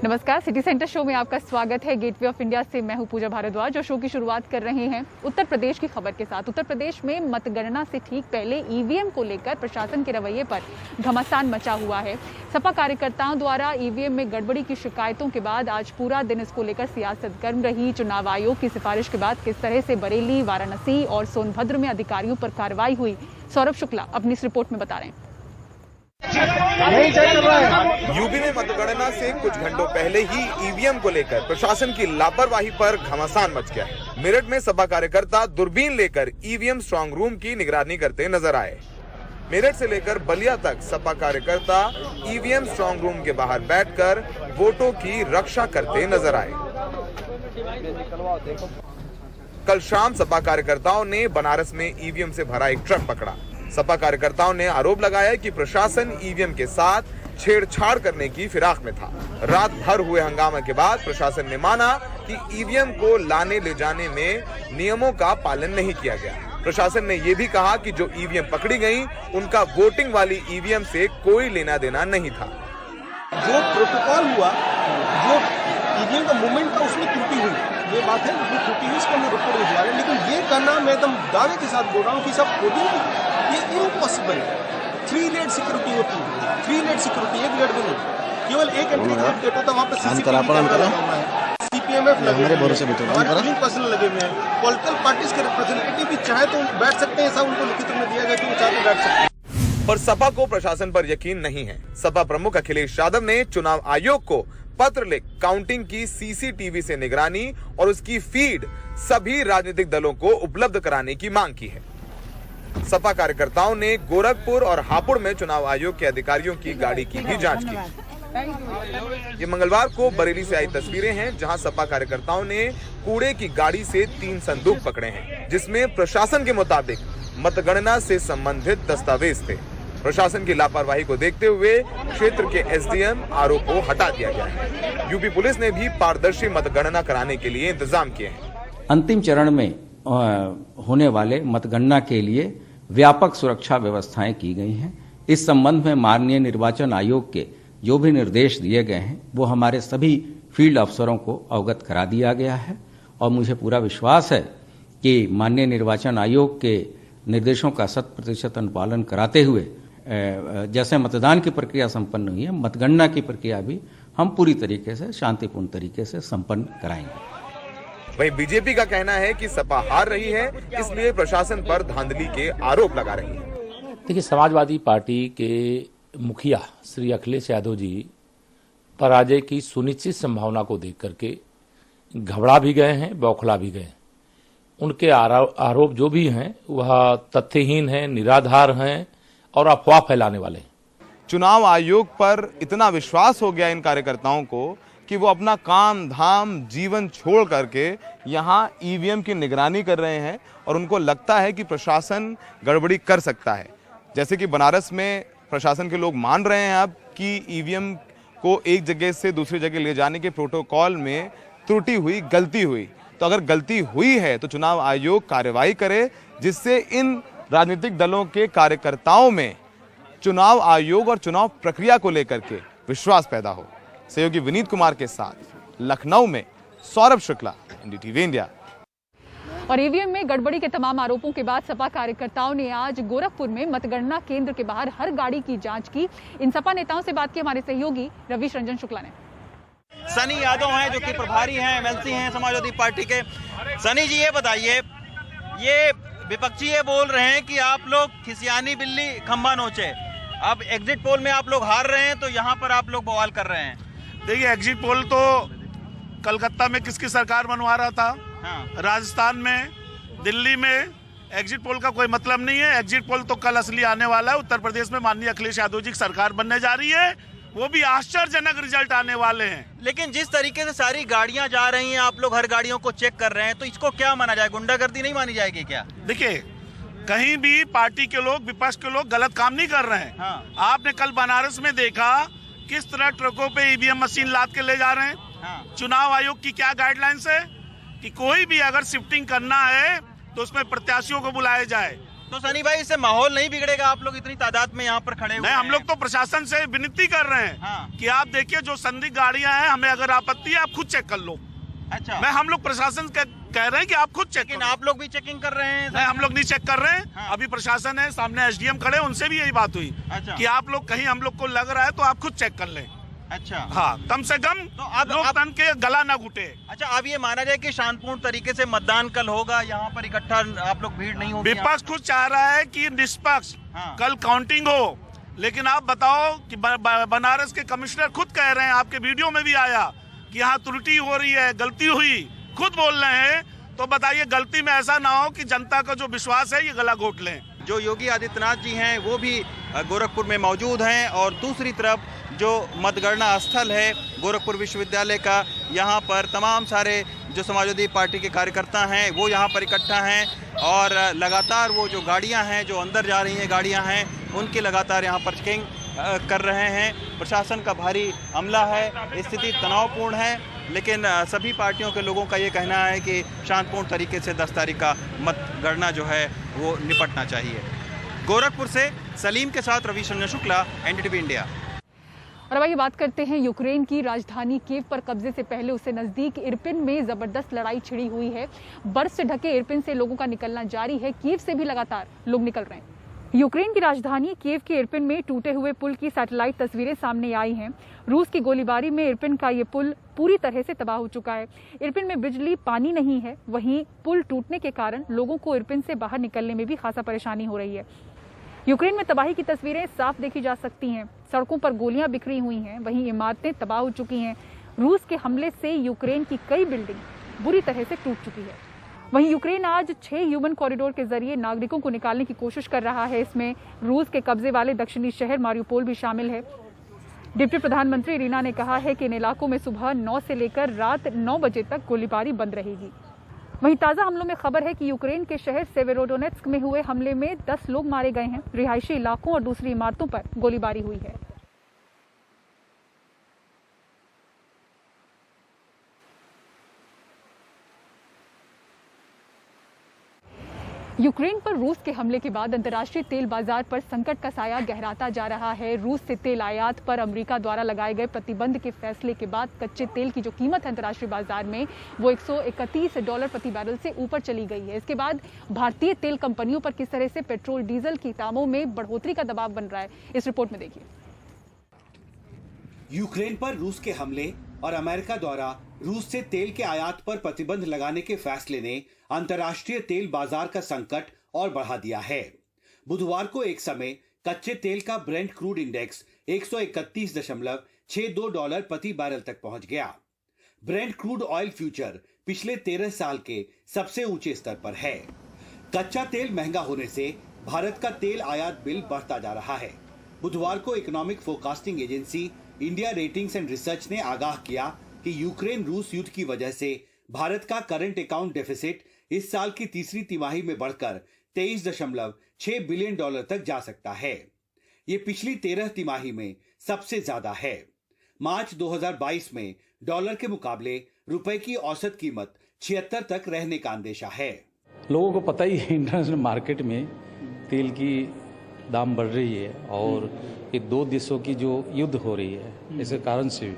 नमस्कार, city centre show में आपका स्वागत है। गेटवे ऑफ इंडिया से मैं हूं पूजा भारद्वाज। जो शो की शुरुआत कर रहे हैं उत्तर प्रदेश की खबर के साथ। उत्तर प्रदेश में मतगणना से ठीक पहले ईवीएम को लेकर प्रशासन के रवैये पर घमासान मचा हुआ है। सपा कार्यकर्ताओं द्वारा ईवीएम में गड़बड़ी की शिकायतों के बाद आज पूरा दिन इसको लेकर सियासत गर्म रही। चुनाव आयोग की सिफारिश के बाद किस तरह से बरेली, वाराणसी और सोनभद्र में अधिकारियों पर कार्रवाई हुई, सौरभ शुक्ला अपनी इस रिपोर्ट में बता रहे हैं। यूपी में मतगणना से कुछ घंटों पहले ही ईवीएम को लेकर प्रशासन की लापरवाही पर घमासान मच गया है। मेरठ में सपा कार्यकर्ता दूरबीन लेकर ईवीएम स्ट्रांग रूम की निगरानी करते नजर आए। मेरठ से लेकर बलिया तक सपा कार्यकर्ता ईवीएम स्ट्रांग रूम के बाहर बैठकर वोटों की रक्षा करते नजर आए। कल शाम सपा कार्यकर्ताओं ने बनारस में ईवीएम से भरा एक ट्रक पकड़ा। सपा कार्यकर्ताओं ने आरोप लगाया कि प्रशासन ईवीएम के साथ छेड़छाड़ करने की फिराक में था। रात भर हुए हंगामे के बाद प्रशासन ने माना कि ईवीएम को लाने ले जाने में नियमों का पालन नहीं किया गया। प्रशासन ने यह भी कहा कि जो ईवीएम पकड़ी गई, उनका वोटिंग वाली ईवीएम से कोई लेना देना नहीं था। जो प्रोटोकॉल हुआ, जो ईवीएम का मूवमेंट था, उसमें त्रुटि हुई, ये बात है, जो त्रुटि हुई इसको हम रिपोर्ट भिजवा रहे हैं। लेकिन ये कहना मैं एकदम दावे के साथ बोल रहा हूँ कि सब कोडिंग, ये इम्पॉसिबल है। 3 लेयर सिक्योरिटी होती है, 3 लेयर सिक्योरिटी, एक लेयर भी नहीं, केवल एक एंट्री गेट होता है, वहाँ पर सीसीटीवी कैमरा लगा हुआ है, सीपीएमएफ लगे हुए हैं, हमारे पर्सन लगे हुए हैं, पॉलिटिकल पार्टीज के रिप्रेजेंटेटिव भी चाहे तो बैठ सकते हैं, ऐसा उनको लिखित में दिया गया कि वो चाहे तो बैठ सकते हैं। पर सपा को प्रशासन पर यकीन नहीं है। सपा प्रमुख अखिलेश यादव ने चुनाव आयोग को पत्र लिख काउंटिंग की सीसीटीवी से निगरानी और उसकी फीड सभी राजनीतिक दलों को उपलब्ध कराने की मांग की है। सपा कार्यकर्ताओं ने गोरखपुर और हापुड़ में चुनाव आयोग के अधिकारियों की गाड़ी की भी जांच की। ये मंगलवार को बरेली से आई तस्वीरें हैं, जहां सपा कार्यकर्ताओं ने कूड़े की गाड़ी से 3 संदूक पकड़े हैं, जिसमें प्रशासन के मुताबिक मतगणना से संबंधित दस्तावेज थे। प्रशासन की लापरवाही को देखते हुए क्षेत्र के एसडीएम आरओ को हटा दिया गया है। यूपी पुलिस ने भी पारदर्शी मतगणना कराने के लिए इंतजाम किए हैं। अंतिम चरण में होने वाले मतगणना के लिए व्यापक सुरक्षा व्यवस्थाएं की गई हैं। इस संबंध में माननीय निर्वाचन आयोग के जो भी निर्देश दिए गए हैं, वो हमारे सभी फील्ड अफसरों को अवगत करा दिया गया है और मुझे पूरा विश्वास है कि माननीय निर्वाचन आयोग के निर्देशों का 100% अनुपालन कराते हुए जैसे मतदान की प्रक्रिया संपन्न हुई है, मतगणना की प्रक्रिया भी हम पूरी तरीके से शांतिपूर्ण तरीके से संपन्न कराएंगे। वहीं बीजेपी का कहना है कि सपा हार रही है, इसलिए प्रशासन पर धांधली के आरोप लगा रही है। देखिए, समाजवादी पार्टी के मुखिया श्री अखिलेश यादव जी पराजय की सुनिश्चित संभावना को देख करके घबरा भी गए हैं, बौखला भी गए। उनके आरोप जो भी हैं वह तथ्यहीन हैं, निराधार हैं और अफवाह फैलाने वाले हैं। चुनाव आयोग पर इतना विश्वास हो गया इन कार्यकर्ताओं को कि वो अपना काम धाम जीवन छोड़ करके यहाँ ईवीएम की निगरानी कर रहे हैं और उनको लगता है कि प्रशासन गड़बड़ी कर सकता है। जैसे कि बनारस में प्रशासन के लोग मान रहे हैं अब कि ईवीएम को एक जगह से दूसरी जगह ले जाने के प्रोटोकॉल में त्रुटि हुई, गलती हुई। तो अगर गलती हुई है तो चुनाव आयोग कार्रवाई करे, जिससे इन राजनीतिक दलों के कार्यकर्ताओं में चुनाव आयोग और चुनाव प्रक्रिया को लेकर के विश्वास पैदा हो। सहयोगी विनीत कुमार के साथ लखनऊ में सौरभ शुक्ला, एनडीटीवी इंडिया। और ईवीएम में गड़बड़ी के तमाम आरोपों के बाद सपा कार्यकर्ताओं ने आज गोरखपुर में मतगणना केंद्र के बाहर हर गाड़ी की जांच की। इन सपा नेताओं से बात की हमारे सहयोगी रविश रंजन शुक्ला ने। सनी यादव हैं जो कि प्रभारी हैं, एमएलसी हैं समाजवादी पार्टी के। सनी जी, ये बताइए, ये विपक्षी ये बोल रहे हैं कि आप लोग खिसियानी बिल्ली खंबा नोचे। अब एग्जिट पोल में आप लोग हार रहे हैं तो यहाँ पर आप लोग बवाल कर रहे हैं। देखिए, एग्जिट पोल तो कलकत्ता में किसकी सरकार बनवा रहा था, हाँ। राजस्थान में, दिल्ली में एग्जिट पोल का कोई मतलब नहीं है। एग्जिट पोल तो कल असली आने वाला है। उत्तर प्रदेश में माननीय अखिलेश यादव जी की सरकार बनने जा रही है, वो भी आश्चर्यजनक रिजल्ट आने वाले हैं। लेकिन जिस तरीके से सारी गाड़ियां जा रही हैं, आप लोग हर गाड़ियों को चेक कर रहे हैं, तो इसको क्या माना जाए? गुंडागर्दी नहीं मानी जाएगी क्या? देखिए, कहीं भी पार्टी के लोग, विपक्ष के लोग गलत काम नहीं कर रहे हैं। हाँ। आपने कल बनारस में देखा किस तरह ट्रकों पे ईवीएम मशीन लाद के ले जा रहे हैं। हाँ। चुनाव आयोग की क्या गाइडलाइंस है कि कोई भी अगर शिफ्टिंग करना है तो उसमें प्रत्याशियों को बुलाया जाए, तो सनी भाई, इससे माहौल नहीं बिगड़ेगा? आप लोग इतनी तादाद में यहाँ पर खड़े हुए नहीं, हम लोग तो प्रशासन से विनती कर रहे हैं हाँ। कि आप देखिए जो संदिग्ध गाड़ियां हैं, हमें अगर आपत्ति है आप खुद चेक कर लो। अच्छा, हम लोग प्रशासन कह रहे हैं कि आप खुद चेक लेकिन करो। आप लोग भी चेकिंग कर रहे हैं? नहीं, हम लोग नहीं चेक कर रहे हैं। हाँ। अभी प्रशासन है, सामने एसडीएम खड़े, उनसे भी यही बात हुई अच्छा। कि आप लोग कहीं हम लोग को लग रहा है तो आप खुद चेक कर लें। अच्छा हाँ, कम से कम तो अब लोकतंत्र के गला ना घुटे। अच्छा, अब ये माना जाए कि शांतिपूर्ण तरीके से मतदान कल होगा, यहाँ पर इकट्ठा आप लोग भीड़ नहीं होगी? विपक्ष खुद चाह रहा है कि निष्पक्ष हाँ। कल काउंटिंग हो, लेकिन आप बताओ कि बनारस के कमिश्नर खुद कह रहे हैं, आपके वीडियो में भी आया कि यहाँ त्रुटि हो रही है, गलती हुई, खुद बोल रहे हैं। तो बताइए, गलती में ऐसा ना हो कि जनता का जो विश्वास है ये गला घोट लें। जो योगी आदित्यनाथ जी हैं वो भी गोरखपुर में मौजूद हैं, और दूसरी तरफ जो मतगणना स्थल है गोरखपुर विश्वविद्यालय का, यहाँ पर तमाम सारे जो समाजवादी पार्टी के कार्यकर्ता हैं वो यहाँ पर इकट्ठा हैं, और लगातार वो जो गाड़ियाँ हैं, जो अंदर जा रही हैं गाड़ियाँ हैं, उनकी लगातार यहाँ पर चेकिंग कर रहे हैं। प्रशासन का भारी अमला है, स्थिति तनावपूर्ण है, लेकिन सभी पार्टियों के लोगों का ये कहना है कि शांतिपूर्ण तरीके से 10 तारीख का मतगणना जो है वो निपटना चाहिए। गोरखपुर से सलीम के साथ रविशंकर शुक्ला, एनडीटीवी इंडिया। और अब आइए बात करते हैं यूक्रेन की राजधानी कीव पर कब्जे से पहले उससे नजदीक इरपिन में जबरदस्त लड़ाई छिड़ी हुई है। बर्फ से ढके इरपिन से लोगों का निकलना जारी है। कीव से भी लगातार लोग निकल रहे हैं। यूक्रेन की राजधानी कीव के इरपिन में टूटे हुए पुल की सैटेलाइट तस्वीरें सामने आई हैं। रूस की गोलीबारी में इरपिन का ये पुल पूरी तरह से तबाह हो चुका है। इरपिन में बिजली, पानी नहीं है। वहीं पुल टूटने के कारण लोगों को इरपिन से बाहर निकलने में भी खासा परेशानी हो रही है। यूक्रेन में तबाही की तस्वीरें साफ देखी जा सकती हैं। सड़कों पर गोलियां बिखरी हुई हैं, वहीं इमारतें तबाह हो चुकी हैं। रूस के हमले से यूक्रेन की कई बिल्डिंग बुरी तरह से टूट चुकी है। वहीं यूक्रेन आज 6 ह्यूमन कॉरिडोर के जरिए नागरिकों को निकालने की कोशिश कर रहा है। इसमें रूस के कब्जे वाले दक्षिणी शहर मारियोपोल भी शामिल है। डिप्टी प्रधानमंत्री इरिना ने कहा है कि इन इलाकों में सुबह 9 से लेकर रात 9 बजे तक गोलीबारी बंद रहेगी। वहीं ताज़ा हमलों में खबर है कि यूक्रेन के शहर सेवेरोडोनेत्स्क में हुए हमले में 10 लोग मारे गए हैं। रिहायशी इलाकों और दूसरी इमारतों पर गोलीबारी हुई है। यूक्रेन पर रूस के हमले के बाद अंतर्राष्ट्रीय तेल बाजार पर संकट का साया गहराता जा रहा है। रूस से तेल आयात पर अमेरिका द्वारा लगाए गए प्रतिबंध के फैसले के बाद कच्चे तेल की जो कीमत है अंतर्राष्ट्रीय बाजार में वो $131 प्रति बैरल से ऊपर चली गई है। इसके बाद भारतीय तेल कंपनियों पर किस तरह से पेट्रोल डीजल की दामों में बढ़ोतरी का दबाव बन रहा है, इस रिपोर्ट में देखिए। यूक्रेन पर रूस के हमले और अमेरिका द्वारा रूस से तेल के आयात पर प्रतिबंध लगाने के फैसले ने अंतर्राष्ट्रीय तेल बाजार का संकट और बढ़ा दिया है। बुधवार को एक समय कच्चे तेल का ब्रेंट क्रूड इंडेक्स $131.62 प्रति बैरल तक पहुंच गया। ब्रेंट क्रूड ऑयल फ्यूचर पिछले 13 साल के सबसे ऊंचे स्तर पर है। कच्चा तेल महंगा होने से भारत का तेल आयात बिल बढ़ता जा रहा है। बुधवार को economic forecasting agency India ratings and research ने आगाह किया कि यूक्रेन रूस युद्ध की वजह से भारत का करंट अकाउंट डेफिसिट इस साल की तीसरी तिमाही में बढ़कर $23.6 बिलियन तक जा सकता है। ये पिछली 13 तिमाही में सबसे ज्यादा है। मार्च 2022 में डॉलर के मुकाबले रुपए की औसत कीमत 76 तक रहने का अंदेशा है। लोगों को पता ही है इंटरनेशनल मार्केट में तेल की दाम बढ़ रही है और ये 2 देशों की जो युद्ध हो रही है इसके कारण से,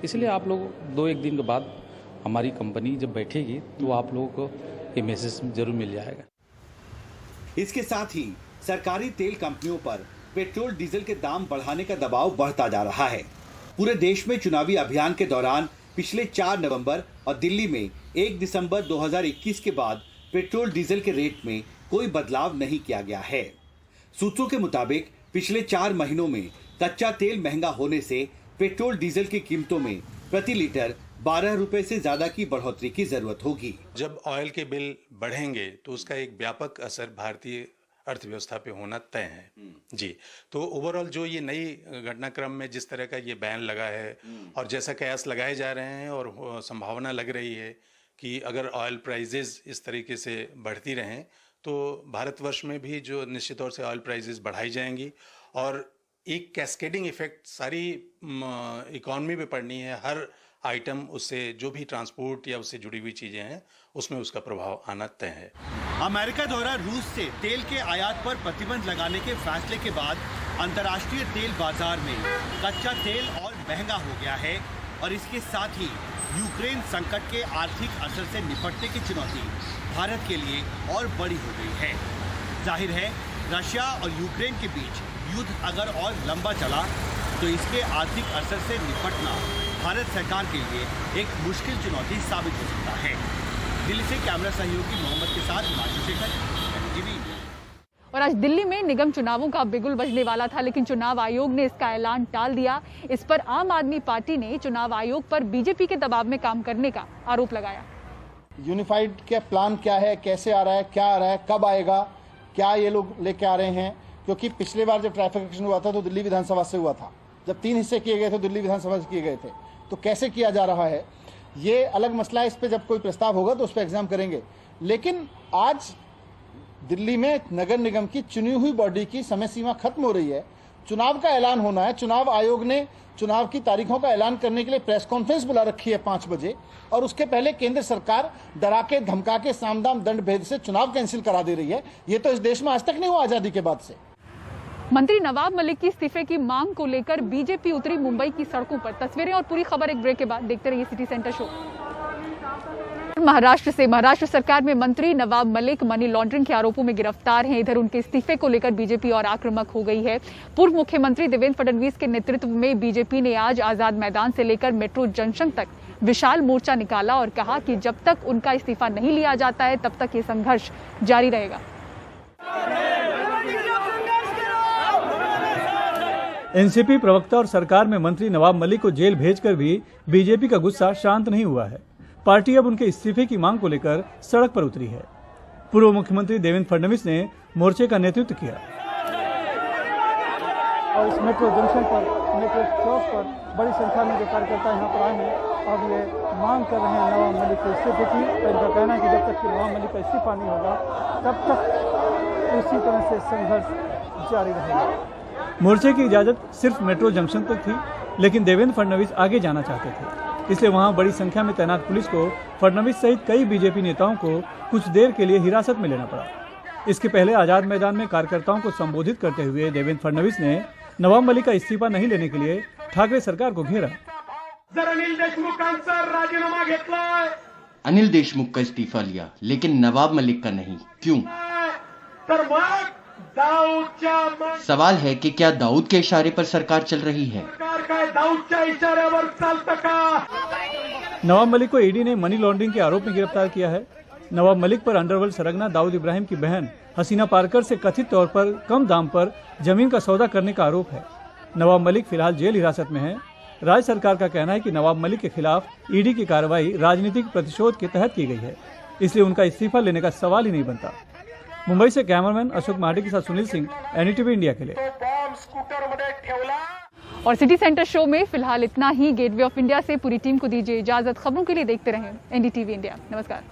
इसलिए आप लोग 2-1 दिन के बाद हमारी कंपनी जब बैठेगी तो आप लोगों को ये मैसेज जरूर मिल जाएगा। इसके साथ ही सरकारी तेल कंपनियों पर पेट्रोल डीजल के दाम बढ़ाने का दबाव बढ़ता जा रहा है। पूरे देश में चुनावी अभियान के दौरान पिछले 4 नवंबर और दिल्ली में 1 दिसंबर 2021 के बाद पेट्रोल डीजल के रेट में कोई बदलाव नहीं किया गया है। सूत्रों के मुताबिक पिछले 4 महीनों में कच्चा तेल महंगा होने से पेट्रोल डीजल की कीमतों में प्रति लीटर 12 रुपए से ज्यादा की बढ़ोतरी की जरूरत होगी। जब ऑयल के बिल बढ़ेंगे तो उसका एक व्यापक असर भारतीय अर्थव्यवस्था पे होना तय है जी। तो ओवरऑल जो ये नई घटनाक्रम में जिस तरह का ये बैन लगा है और जैसा कयास लगाए जा रहे हैं और संभावना लग रही है कि अगर ऑयल प्राइजेस इस तरीके से बढ़ती रहें तो भारतवर्ष में भी जो निश्चित तौर से ऑयल प्राइजेस बढ़ाई जाएंगी और एक कैस्केडिंग इफेक्ट सारी इकॉनमी पे पड़नी है। हर आइटम, उससे जो भी ट्रांसपोर्ट या उससे जुड़ी हुई चीजें हैं, उसमें उसका प्रभाव आना तय है। अमेरिका द्वारा रूस से तेल के आयात पर प्रतिबंध लगाने के फैसले के बाद अंतर्राष्ट्रीय तेल बाजार में कच्चा तेल और महंगा हो गया है और इसके साथ ही यूक्रेन संकट के आर्थिक असर से निपटने की चुनौती भारत के लिए और बड़ी हो गई है। जाहिर है, रशिया और यूक्रेन के बीच युद्ध अगर और लंबा चला तो इसके आर्थिक असर से निपटना भारत सरकार के लिए एक मुश्किल चुनौती साबित हो सकता है। दिल्ली से कैमरा सहयोगी मोहम्मद के साथ हिमांशु शेखर, एनडीटीवी। और आज दिल्ली में निगम चुनावों का बिगुल बजने वाला था, लेकिन चुनाव आयोग ने इसका ऐलान टाल दिया। इस पर आम आदमी पार्टी ने चुनाव आयोग पर बीजेपी के दबाव में काम करने का आरोप लगाया। यूनिफाइड का प्लान क्या है, कैसे आ रहा है, क्या आ रहा है, कब आएगा, क्या ये लोग लेके आ रहे हैं? क्योंकि पिछले बार जब ट्रैफिक एक्शन हुआ था तो दिल्ली विधानसभा से हुआ था, जब 3 हिस्से किए गए थे दिल्ली विधानसभा से किए गए थे, तो कैसे किया जा रहा है ये अलग मसला है। इस पे जब कोई प्रस्ताव होगा तो उस पर एग्जाम करेंगे। लेकिन आज दिल्ली में नगर निगम की चुनी हुई बॉडी की समय सीमा खत्म हो रही है, चुनाव का ऐलान होना है। चुनाव आयोग ने चुनाव की तारीखों का ऐलान करने के लिए प्रेस कॉन्फ्रेंस बुला रखी है 5 बजे, और उसके पहले केंद्र सरकार डरा के धमका के साम दाम दंड भेद से चुनाव कैंसिल करा दे रही है। ये तो इस देश में आज तक नहीं हुआ आजादी के बाद से। मंत्री नवाब मलिक की इस्तीफे की मांग को लेकर बीजेपी उतरी मुंबई की सड़कों पर। तस्वीरें और पूरी खबर एक ब्रेक के बाद। देखते रहिए सिटी सेंटर शो। महाराष्ट्र सरकार में मंत्री नवाब मलिक मनी लॉन्ड्रिंग के आरोपों में गिरफ्तार हैं। इधर उनके इस्तीफे को लेकर बीजेपी और आक्रामक हो गई है। पूर्व मुख्यमंत्री देवेंद्र फडणवीस के नेतृत्व में बीजेपी ने आज आजाद मैदान से लेकर मेट्रो जंक्शन तक विशाल मोर्चा निकाला और कहा कि जब तक उनका इस्तीफा नहीं लिया जाता है तब तक ये संघर्ष जारी रहेगा। एनसीपी प्रवक्ता और सरकार में मंत्री नवाब मलिक को जेल भेजकर भी बीजेपी का गुस्सा शांत नहीं हुआ है। पार्टी अब उनके इस्तीफे की मांग को लेकर सड़क पर उतरी है। पूर्व मुख्यमंत्री देवेंद्र फडणवीस ने मोर्चे का नेतृत्व किया और इस मेट्रो जंक्शन पर, मेट्रो चौक पर बड़ी संख्या में जो कार्यकर्ता यहाँ पर आए हैं अब ये मांग कर रहे हैं नवाब मलिक के इस्तीफे की। तो इनका कहना है कि जब तक कि नवाब मलिक का इस्तीफा नहीं होगा तब तक इसी तरह से संघर्ष जारी रहेगा। मोर्चे की इजाजत सिर्फ मेट्रो जंक्शन तक थी, लेकिन देवेंद्र फडणवीस आगे जाना चाहते थे, इसलिए वहां बड़ी संख्या में तैनात पुलिस को फडणवीस सहित कई बीजेपी नेताओं को कुछ देर के लिए हिरासत में लेना पड़ा। इसके पहले आजाद मैदान में कार्यकर्ताओं को संबोधित करते हुए देवेंद्र फडणवीस ने नवाब मलिक का इस्तीफा नहीं लेने के लिए ठाकरे सरकार को घेरा। अनिल देशमुख का इस्तीफा लिया, लेकिन नवाब मलिक का नहीं, क्यों? सवाल है कि क्या दाऊद के इशारे पर सरकार चल रही है? नवाब मलिक को ईडी ने मनी लॉन्ड्रिंग के आरोप में गिरफ्तार किया है। नवाब मलिक पर अंडरवर्ल्ड सरगना दाऊद इब्राहिम की बहन हसीना पारकर से कथित तौर पर कम दाम पर जमीन का सौदा करने का आरोप है। नवाब मलिक फिलहाल जेल हिरासत में है। राज्य सरकार का कहना है कि नवाब मलिक के खिलाफ ईडी की कार्रवाई राजनीतिक प्रतिशोध के तहत की गई है, इसलिए उनका इस्तीफा लेने का सवाल ही नहीं बनता। मुंबई से कैमरामैन अशोक मार्डी के साथ सुनील सिंह, एनडीटीवी इंडिया के लिए। और सिटी सेंटर शो में फिलहाल इतना ही। गेटवे ऑफ इंडिया से पूरी टीम को दीजिए इजाजत। खबरों के लिए देखते रहें एनडीटीवी इंडिया। नमस्कार।